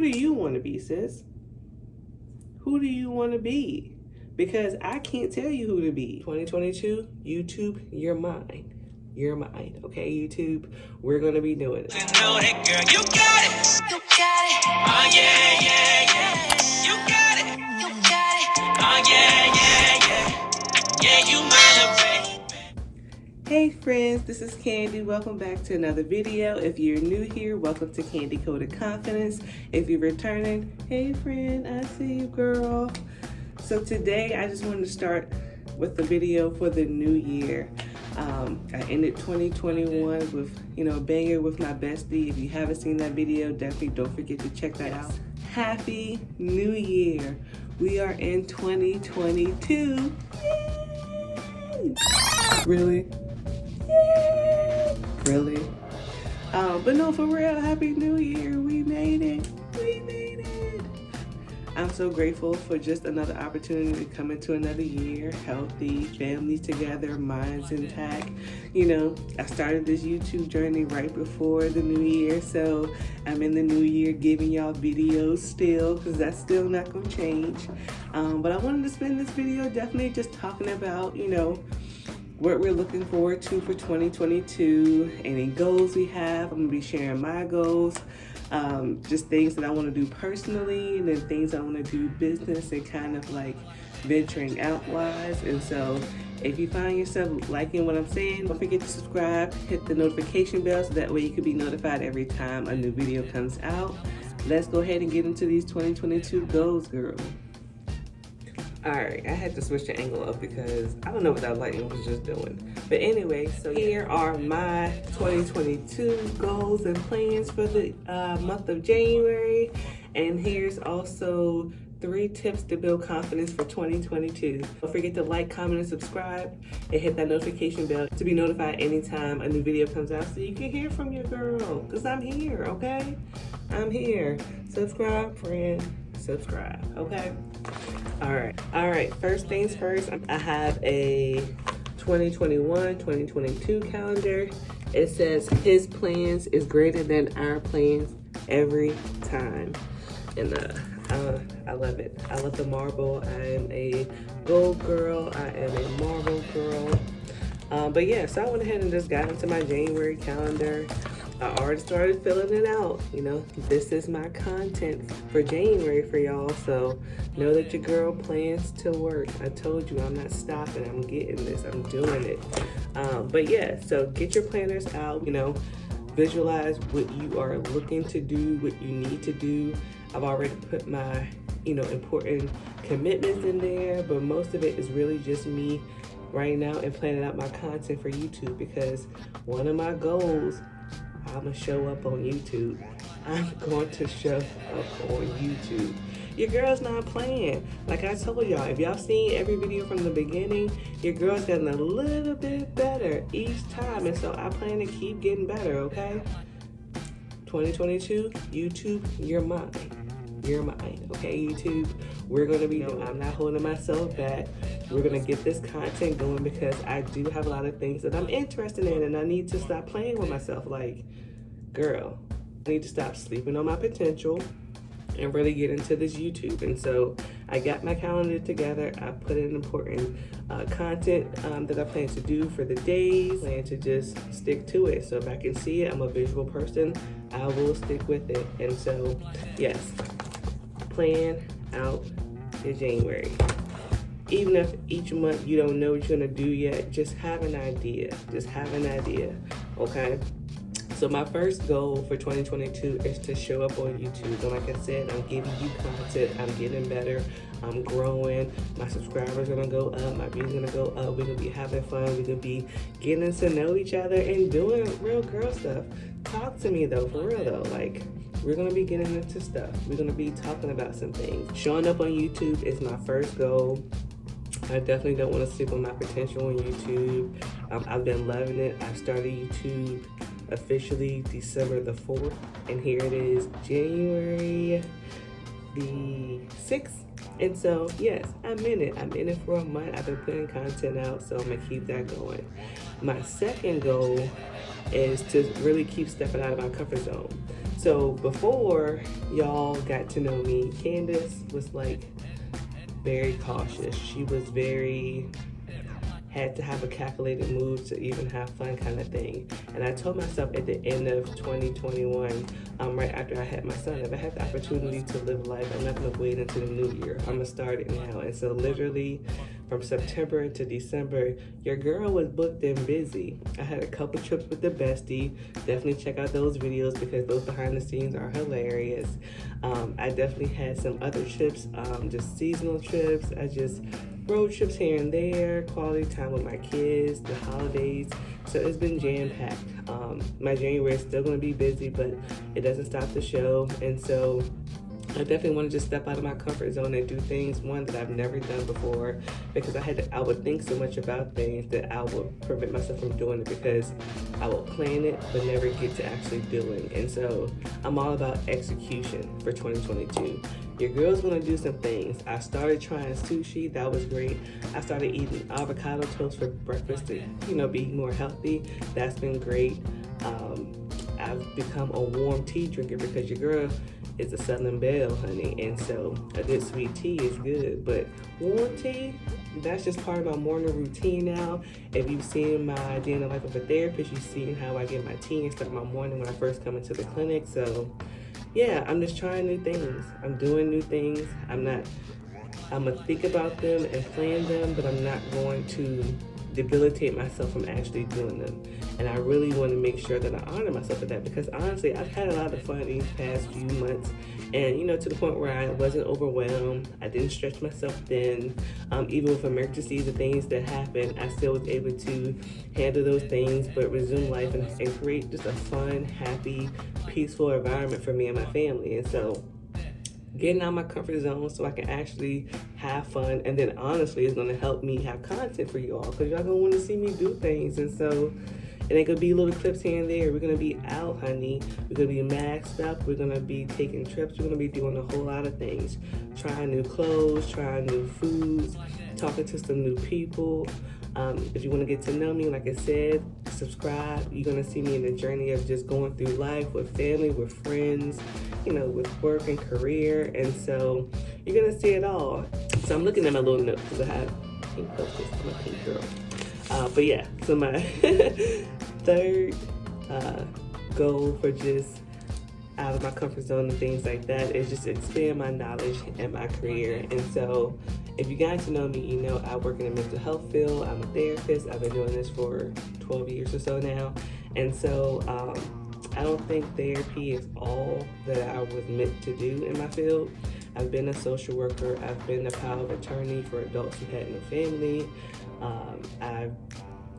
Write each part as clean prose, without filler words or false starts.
who do you want to be, sis? Who do you want to be? Because I can't tell you who to be. 2022, YouTube, you're mine. You're mine, okay, YouTube? We're going to be doing it. You know that, girl, you got it. You got it. Oh, yeah, yeah, yeah. You got it. You got it. Oh, yeah, yeah, yeah. Yeah, you mine, baby. Hey friends, this is Candy. Welcome back to another video. If you're new here, welcome to Candy Coded Confidence. If you're returning, hey friend, I see you, girl. So today I just wanted to start with the video for the new year. I ended 2021 with, a banger with my bestie. If you haven't seen that video, definitely don't forget to check that out. Happy New Year. We are in 2022. Yay! Really? Yay! Really? But no, for real, Happy New Year. We made it. We made it. I'm so grateful for just another opportunity to come into another year, healthy, families together, minds intact. I started this YouTube journey right before the new year, so I'm in the new year giving y'all videos still, because that's still not going to change. But I wanted to spend this video definitely just talking about, what we're looking forward to for 2022, any goals we have. I'm going to be sharing my goals. Just things that I want to do personally, and then things I want to do business and kind of like venturing out wise. And so if you find yourself liking what I'm saying, don't forget to subscribe, hit the notification bell so that way you can be notified every time a new video comes out. Let's go ahead and get into these 2022 goals, girl. Alright, I had to switch the angle up because I don't know what that lighting was just doing. But anyway, so here are my 2022 goals and plans for the month of January. And here's also 3 tips to build confidence for 2022. Don't forget to like, comment, and subscribe, and hit that notification bell to be notified anytime a new video comes out so you can hear from your girl. Because I'm here, okay? I'm here. Subscribe, friend. Subscribe, okay? All right, first things first, I have a 2021-2022 calendar. It says his plans is greater than our plans every time. And I love it. I love the marble. I am a gold girl. I am a marble girl. But yeah, so I went ahead and just got into my January calendar. I already started filling it out. This is my content for January for y'all. So know that your girl plans to work. I told you I'm not stopping. I'm getting this. I'm doing it. But yeah, so get your planners out. Visualize what you are looking to do, what you need to do. I've already put my, important commitments in there, but most of it is really just me right now and planning out my content for YouTube, because one of my goals, I'm going to show up on YouTube. I'm going to show up on YouTube. Your girl's not playing. Like I told y'all, if y'all seen every video from the beginning, your girl's getting a little bit better each time. And so I plan to keep getting better, okay? 2022, YouTube, you're mine. You're mine, okay, YouTube? We're going to be doing, I'm not holding myself back. We're going to get this content going because I do have a lot of things that I'm interested in, and I need to stop playing with myself. Like, girl, I need to stop sleeping on my potential and really get into this YouTube. And so I got my calendar together. I put in important content that I plan to do for the days. I plan to just stick to it. So if I can see it, I'm a visual person, I will stick with it. And so, yes, plan out in January. Even if each month you don't know what you're gonna do yet, just have an idea. Just have an idea, okay? So my first goal for 2022 is to show up on YouTube. And like I said, I'm giving you content. I'm getting better. I'm growing. My subscribers are gonna go up. My views are gonna go up. We're gonna be having fun. We're gonna be getting to know each other and doing real girl stuff. Talk to me though, for real though. Like, we're gonna be getting into stuff. We're gonna be talking about some things. Showing up on YouTube is my first goal. I definitely don't want to sleep on my potential on YouTube. I've been loving it. I started YouTube officially December the 4th, and here it is, January the 6th. And so, yes, I'm in it. I'm in it for a month. I've been putting content out, so I'm gonna keep that going. My second goal is to really keep stepping out of my comfort zone. So before y'all got to know me, Candace was like very cautious. She was had to have a calculated move to even have fun kind of thing. And I told myself at the end of 2021, right after I had my son, if I had the opportunity to live life, I'm not gonna wait until the new year. I'm gonna start it now. And so literally from September to December, your girl was booked and busy. I had a couple trips with the bestie. Definitely check out those videos because those behind the scenes are hilarious. I definitely had some other trips, just seasonal trips. I just road trips here and there, quality time with my kids, the holidays. So it's been jam-packed. My January is still going to be busy, but it doesn't stop the show. And so I definitely want to just step out of my comfort zone and do things, one, that I've never done before, because I would think so much about things that I would prevent myself from doing it because I will plan it but never get to actually doing. And so I'm all about execution for 2022. Your girl's gonna do some things. I started trying sushi, that was great. I started eating avocado toast for breakfast to, be more healthy. That's been great. I've become a warm tea drinker because your girl is a Southern Belle, honey, and so a good sweet tea is good, but warm tea, that's just part of my morning routine now. If you've seen my Day in the Life of a Therapist, you've seen how I get my tea and start my morning when I first come into the clinic. So yeah, I'm just trying new things. I'm doing new things. I'm gonna think about them and plan them, but I'm not going to debilitate myself from actually doing them. And I really want to make sure that I honor myself for that, because honestly, I've had a lot of fun these past few months, and to the point where I wasn't overwhelmed. I didn't stretch myself thin. Even with emergencies and things that happened, I still was able to handle those things, but resume life and create just a fun, happy, peaceful environment for me and my family. And so getting out of my comfort zone so I can actually have fun, and then honestly it's going to help me have content for you all, because y'all going to want to see me do things. And so it ain't going to be little clips here and there. We're going to be out, honey. We're going to be maxed up. We're going to be taking trips. We're going to be doing a whole lot of things. Trying new clothes, trying new foods, talking to some new people. If you want to get to know me, like I said, subscribe. You're going to see me in the journey of just going through life with family, with friends, with work and career. And so you're going to see it all. So I'm looking at my little notes because I have pink posters. I'm a pink girl. But yeah, so my third goal for just out of my comfort zone and things like that is just to expand my knowledge and my career. And so if you guys know me, I work in the mental health field. I'm a therapist. I've been doing this for 12 years or so now. And so I don't think therapy is all that I was meant to do in my field. I've been a social worker. I've been a power of attorney for adults who had no family. I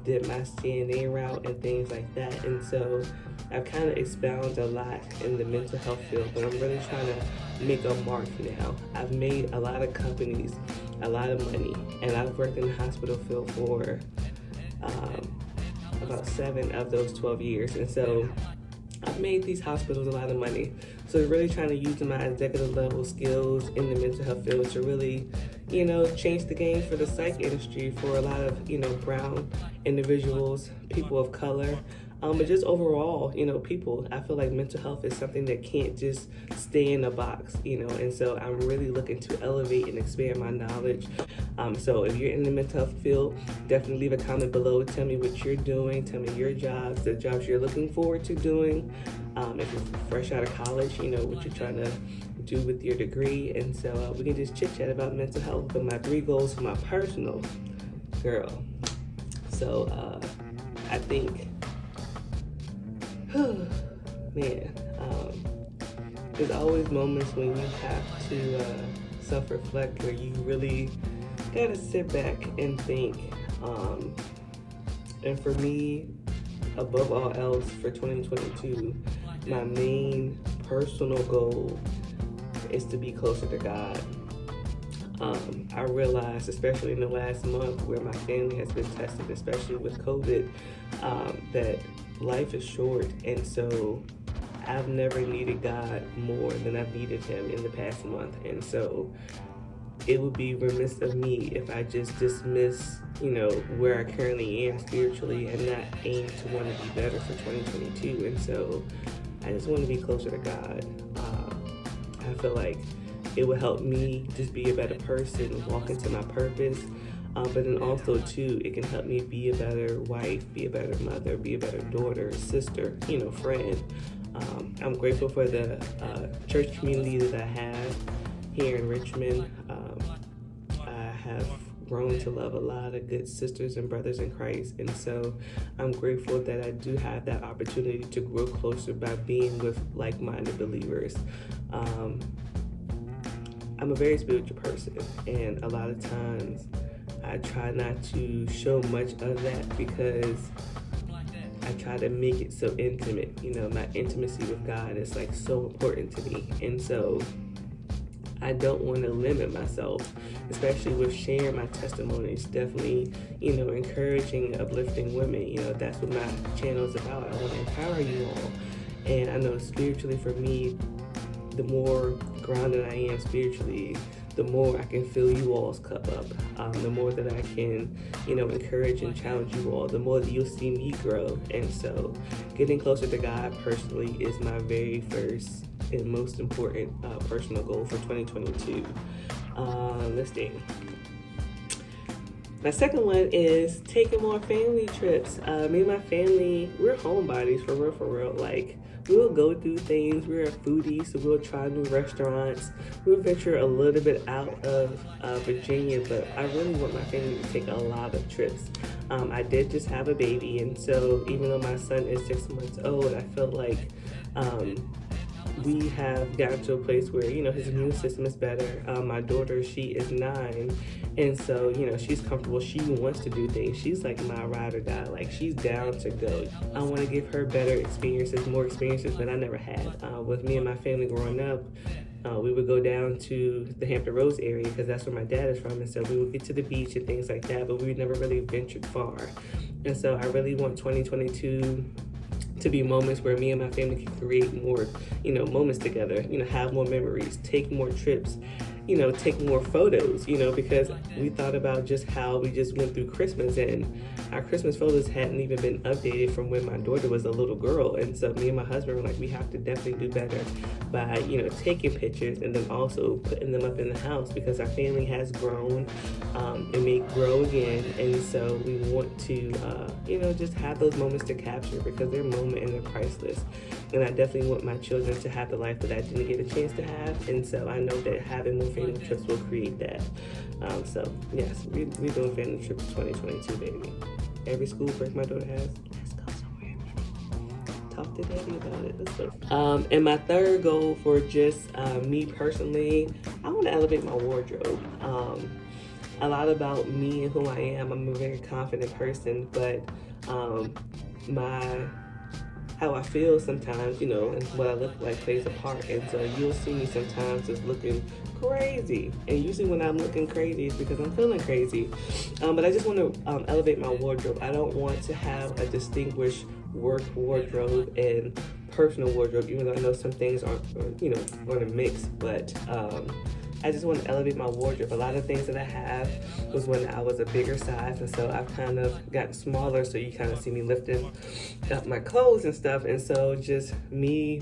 did my CNA route and things like that. And so I've kind of expounded a lot in the mental health field, but I'm really trying to make a mark now. I've made a lot of companies a lot of money, and I've worked in the hospital field for about 7 of those 12 years. And so I've made these hospitals a lot of money. So really trying to use my executive level skills in the mental health field to really, change the game for the psych industry for a lot of, brown individuals, people of color, but just overall, people. I feel like mental health is something that can't just stay in a box, and so I'm really looking to elevate and expand my knowledge. So if you're in the mental health field, definitely leave a comment below. Tell me what you're doing. Tell me your jobs, the jobs you're looking forward to doing. If you're fresh out of college, what you're trying to do with your degree. And so we can just chit chat about mental health. But my 3 goals for my personal girl. So I think, man, there's always moments when you have to self-reflect, where you really gotta sit back and think. And for me, above all else, for 2022, my main personal goal is to be closer to God. I realized, especially in the last month where my family has been tested, especially with COVID, that life is short. And so I've never needed God more than I've needed him in the past month. And so it would be remiss of me if I just dismiss, where I currently am spiritually and not aim to want to be better for 2022. And so I just want to be closer to God. I feel like it will help me just be a better person, walk into my purpose. But then also too, it can help me be a better wife, be a better mother, be a better daughter, sister, friend. I'm grateful for the church community that I have here in Richmond. I have grown to love a lot of good sisters and brothers in Christ, and so I'm grateful that I do have that opportunity to grow closer by being with like-minded believers. I'm a very spiritual person, and a lot of times I try not to show much of that because I try to make it so intimate. My intimacy with God is like so important to me, and so I don't want to limit myself, especially with sharing my testimonies. Definitely, encouraging, uplifting women. That's what my channel is about. I want to empower you all, and I know spiritually for me, the more grounded I am spiritually, the more I can fill you all's cup up. The more that I can, encourage and challenge you all, the more that you'll see me grow. And so getting closer to God personally is my very first and most important personal goal for 2022. Let's see. My second one is taking more family trips. Me and my family, we're homebodies for real. Like, we'll go do things. We're a foodie, so we'll try new restaurants. We'll venture a little bit out of Virginia, but I really want my family to take a lot of trips. I did just have a baby, and so even though my son is 6 months old, I felt like we have gotten to a place where, his immune system is better. My daughter, she is 9, and so, she's comfortable. She wants to do things. She's like my ride or die. Like, she's down to go. I want to give her better experiences, more experiences that I never had. With me and my family growing up, we would go down to the Hampton Roads area because that's where my dad is from, and so we would get to the beach and things like that, but we never really ventured far. And so I really want 2022 to be moments where me and my family can create more, moments together, have more memories, take more trips, take more photos, because we thought about just how we just went through Christmas, and our Christmas photos hadn't even been updated from when my daughter was a little girl. And so me and my husband were like, we have to definitely do better by, taking pictures and then also putting them up in the house because our family has grown and may grow again. And so we want to, just have those moments to capture because they're moment and they're priceless. And I definitely want my children to have the life that I didn't get a chance to have. And so I know that having more family trips will create that. So yes, we're doing family trips 2022, baby. Every school break my daughter has. Let's go somewhere. Talk to daddy about it. Let's go. And my third goal for just me personally, I want to elevate my wardrobe. A lot about me and who I am. I'm a very confident person, but how I feel sometimes, and what I look like plays a part. And so you'll see me sometimes just looking crazy. And usually when I'm looking crazy, it's because I'm feeling crazy. But I just want to elevate my wardrobe. I don't want to have a distinguished work wardrobe and personal wardrobe, even though I know some things aren't, going to mix. But I just want to elevate my wardrobe. A lot of things that I have was when I was a bigger size, and so I've kind of gotten smaller, so you kind of see me lifting up my clothes and stuff. And so just me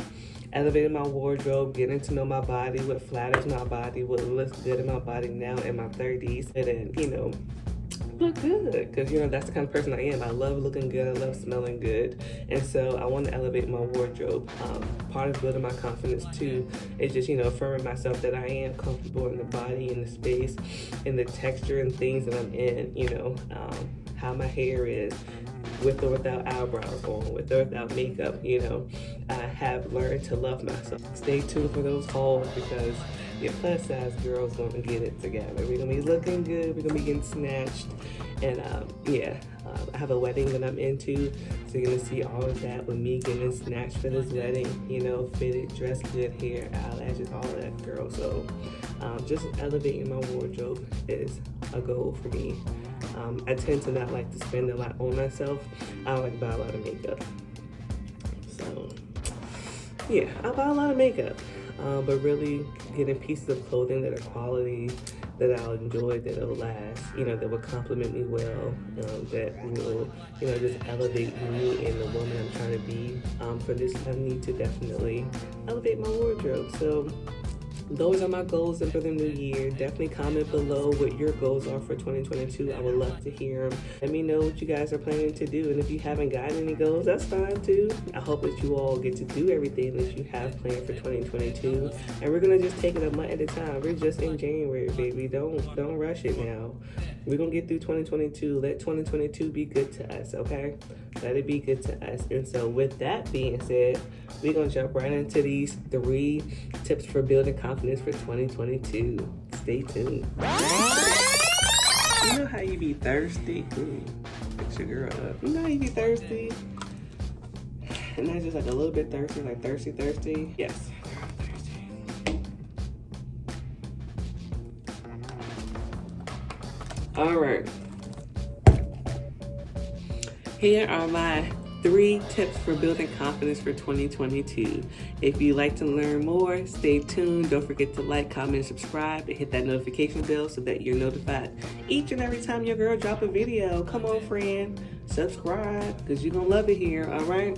elevating my wardrobe, getting to know my body, what flatters my body, what looks good in my body now in my 30s, and then, look good, because that's the kind of person I am. I love looking good, I love smelling good, and so I want to elevate my wardrobe. Part of building my confidence too is just affirming myself that I am comfortable in the body, in the space, in the texture and things that I'm in. How my hair is, with or without eyebrows on, with or without makeup. I have learned to love myself. Stay tuned for those hauls because your plus size girl's gonna get it together. We're gonna be looking good, we're gonna be getting snatched, and I have a wedding that I'm into, so you're gonna see all of that with me getting snatched for this wedding, fitted, dressed good, hair, eyelashes, all of that, girl. So just elevating my wardrobe is a goal for me. I tend to not like to spend a lot on myself. I like to buy a lot of makeup. So yeah, I buy a lot of makeup. But really getting pieces of clothing that are quality, that I'll enjoy, that will last, you know, that will compliment me well, that will, you know, just elevate me and the woman I'm trying to be. For this, I need to definitely elevate my wardrobe. So those are my goals for the new year. Definitely comment below what your goals are for 2022. I would love to hear them. Let me know what you guys are planning to do. And if you haven't got any goals, that's fine too. I hope that you all get to do everything that you have planned for 2022. And we're gonna just take it a month at a time. We're just in January, baby. Don't rush it now. We're gonna get through 2022. Let 2022 be good to us, okay? Let it be good to us. And so with that being said, we're gonna jump right into these 3 tips for building confidence for 2022. Stay tuned. You know how you be thirsty? Fix your girl up. You know how you be thirsty? And that's just like a little bit thirsty, like thirsty? Yes. All right. Here are my 3 tips for building confidence for 2022. If you'd like to learn more, stay tuned. Don't forget to like, comment, subscribe, and hit that notification bell so that you're notified each and every time your girl drop a video. Come on, friend, subscribe, because you're gonna love it here, all right?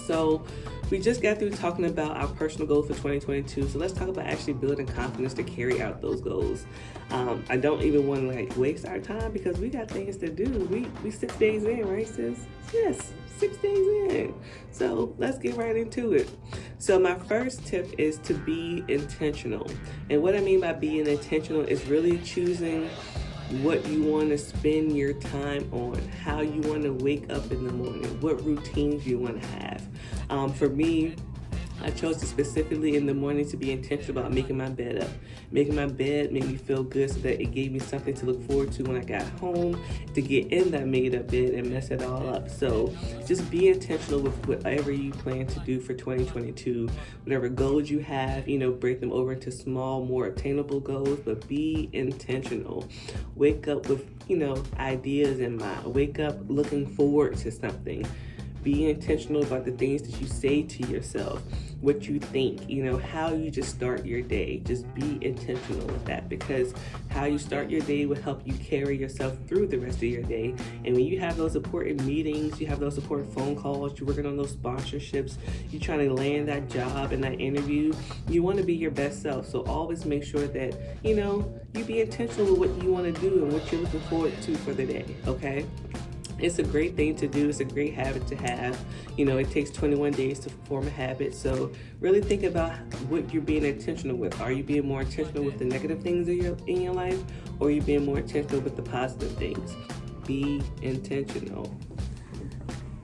So we just got through talking about our personal goals for 2022. So let's talk about actually building confidence to carry out those goals. I don't even want to like waste our time because we got things to do. We 6 days in, right, sis? Yes, 6 days in. So let's get right into it. So my first tip is to be intentional. And what I mean by being intentional is really choosing what you want to spend your time on, how you want to wake up in the morning, what routines you want to have. For me, I chose to specifically in the morning to be intentional about making my bed up. Making my bed made me feel good so that it gave me something to look forward to when I got home, to get in that made up bed and mess it all up. So just be intentional with whatever you plan to do for 2022. Whatever goals you have, you know, break them over into small, more attainable goals, but be intentional. Wake up with, you know, ideas in mind. Wake up looking forward to something. Be intentional about the things that you say to yourself, what you think, you know, how you just start your day. Just be intentional with that, because how you start your day will help you carry yourself through the rest of your day. And when you have those important meetings, you have those important phone calls, you're working on those sponsorships, you're trying to land that job and that interview, you want to be your best self. So always make sure that, you know, you be intentional with what you want to do and what you're looking forward to for the day, okay? It's a great thing to do. It's a great habit to have. You know, it takes 21 days to form a habit. So really think about what you're being intentional with. Are you being more intentional with the negative things in your life, or are you being more intentional with the positive things? Be intentional.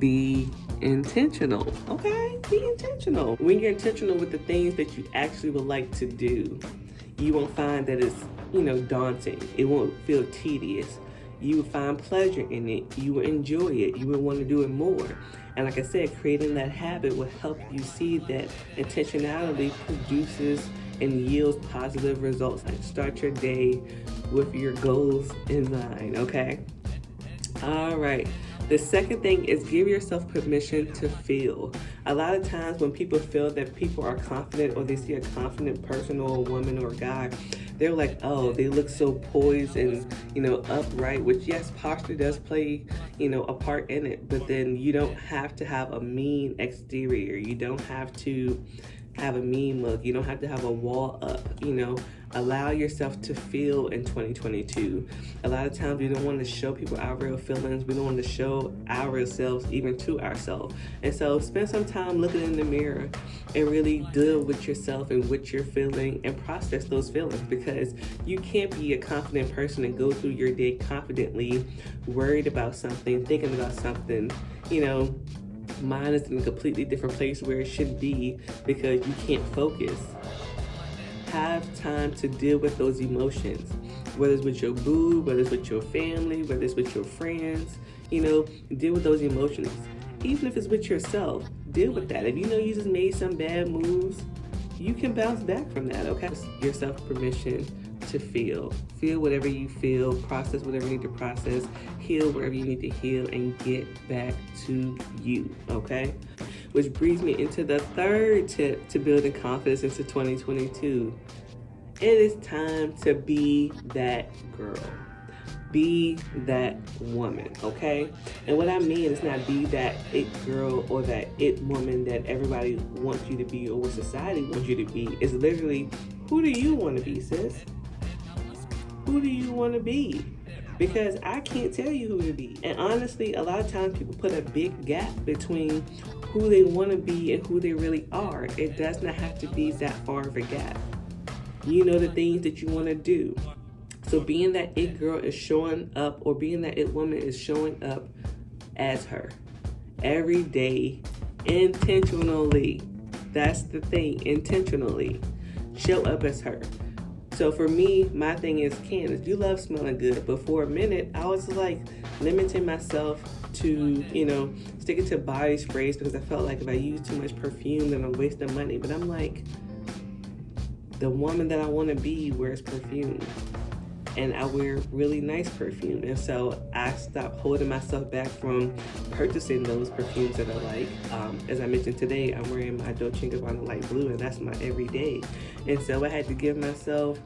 Be intentional, okay? Be intentional. When you're intentional with the things that you actually would like to do, you won't find that it's, you know, daunting. It won't feel tedious. You will find pleasure in it. You will enjoy it. You will want to do it more. And like I said, creating that habit will help you see that intentionality produces and yields positive results. Like, start your day with your goals in mind, okay? All right. The second thing is give yourself permission to feel. A lot of times when people feel that people are confident, or they see a confident person or a woman or a guy, they're like, oh, they look so poised and, you know, upright, which yes, posture does play, you know, a part in it, but then you don't have to have a mean exterior. You don't have to have a mean look. You don't have to have a wall up, you know. Allow yourself to feel in 2022. A lot of times we don't want to show people our real feelings. We don't want to show our real selves even to ourselves. And so spend some time looking in the mirror and really deal with yourself and what you're feeling and process those feelings, because you can't be a confident person and go through your day confidently, worried about something, thinking about something, you know. Mind is in a completely different place where it should be, because you can't focus. Have time to deal with those emotions, whether it's with your boo, whether it's with your family, whether it's with your friends, you know, deal with those emotions. Even if it's with yourself, deal with that. If you know you just made some bad moves, you can bounce back from that, okay? Give yourself permission to feel. Feel whatever you feel, process whatever you need to process, heal wherever you need to heal, and get back to you, okay? Which brings me into the third tip to building confidence into 2022. It is time to be that girl. Be that woman, okay? And what I mean is not be that it girl or that it woman that everybody wants you to be or what society wants you to be. It's literally, who do you want to be, sis? Who do you want to be? Because I can't tell you who to be. And honestly, a lot of times people put a big gap between who they want to be and who they really are. It does not have to be that far of a gap. You know the things that you want to do. So being that it girl is showing up, or being that it woman is showing up as her every day, intentionally. That's the thing, intentionally. Show up as her. So for me, my thing is, Candace, you love smelling good. But for a minute, I was like limiting myself to, sticking to body sprays because I felt like if I use too much perfume, then I'm wasting money. But I'm like, the woman that I want to be wears perfume. And I wear really nice perfume. And so I stopped holding myself back from purchasing those perfumes that I like. As I mentioned today, I'm wearing my Dolce & Gabbana light blue, and that's my everyday. And so I had to give myself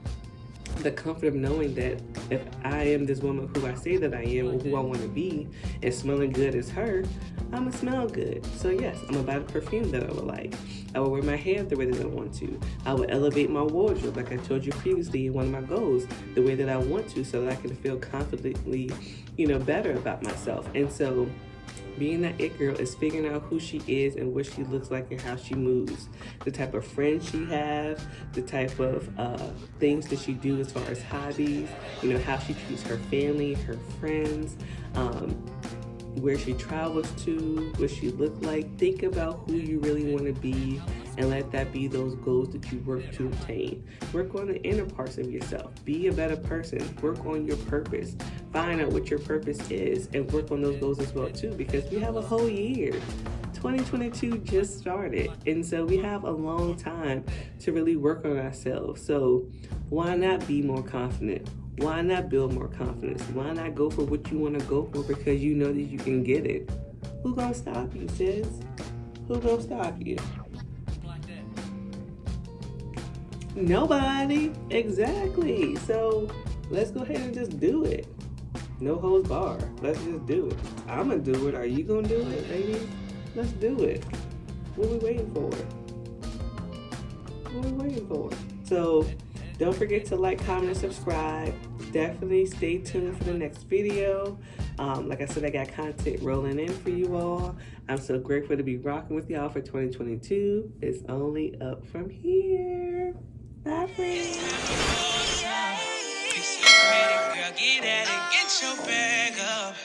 the comfort of knowing that if I am this woman who I say that I am, or who I want to be, and smelling good as her, I'm gonna smell good. So yes, I'm gonna buy the perfume that I would like. I will wear my hair the way that I want to. I will elevate my wardrobe, like I told you previously in one of my goals, the way that I want to, so that I can feel confidently, better about myself. And so being that it girl is figuring out who she is and what she looks like and how she moves, the type of friends she has, the type of things that she do as far as hobbies, how she treats her family, her friends, where she travels to, what she look like. Think about who you really want to be, and let that be those goals that you work to obtain. Work on the inner parts of yourself. Be a better person. Work on your purpose. Find out what your purpose is and work on those goals as well too, because we have a whole year. 2022 just started, and so we have a long time to really work on ourselves. So why not be more confident? Why not build more confidence? Why not go for what you want to go for, because you know that you can get it? Who gonna stop you, sis? Who gonna stop you? Nobody. Exactly. So let's go ahead and just do it. No holds barred. Let's just do it. I'm gonna do it. Are you gonna do it, ladies? Let's do it. What are we waiting for? What are we waiting for? So don't forget to like, comment, and subscribe. Definitely stay tuned for the next video. Like I said, I got content rolling in for you all. I'm so grateful to be rocking with y'all for 2022. It's only up from here. Bye, friends. Girl, get at it, get your bag up.